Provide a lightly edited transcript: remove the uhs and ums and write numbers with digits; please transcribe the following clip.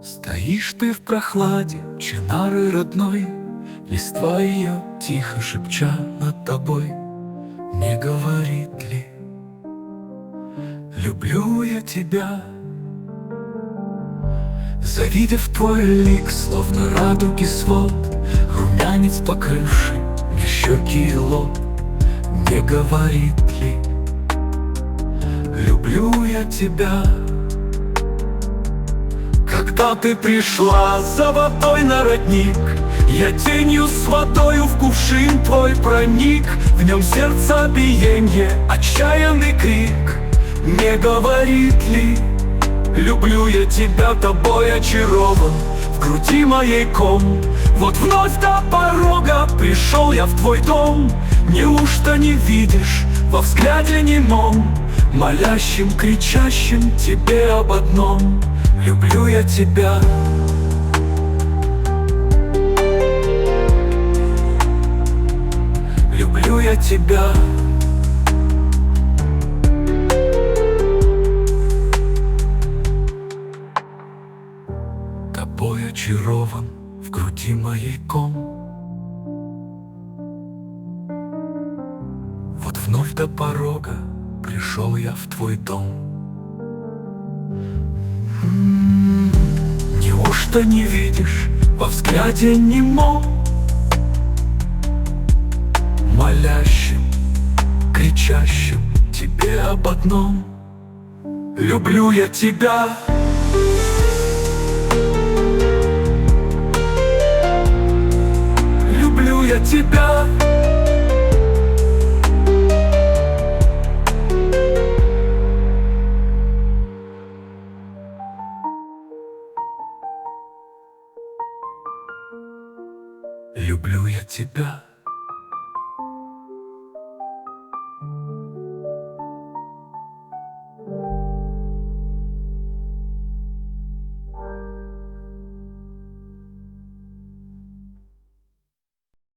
Стоишь ты в прохладе чинары родной, листва ее тихо шепча над тобой. Не говорит ли: люблю я тебя? Завидев твой лик, словно радуги свод, румянец покрывший мне щеки и лоб, не говорит ли: люблю я тебя? Когда ты пришла за водой на родник, я тенью с водою в кувшин твой проник. В нем сердца биенье, отчаянный крик. Не говорит ли: люблю я тебя, тобой очарован, в груди моей ком. Вот вновь до порога пришел я в твой дом. Неужто не видишь во взгляде немом, молящим, кричащим тебе об одном: люблю я тебя? Люблю я тебя? Тобой очарован, в груди моей ком. Вот вновь до порога пришел я в твой дом. Неужто не видишь во взгляде немом, молящим, кричащим тебе об одном: люблю я тебя? Люблю я тебя? Люблю я тебя?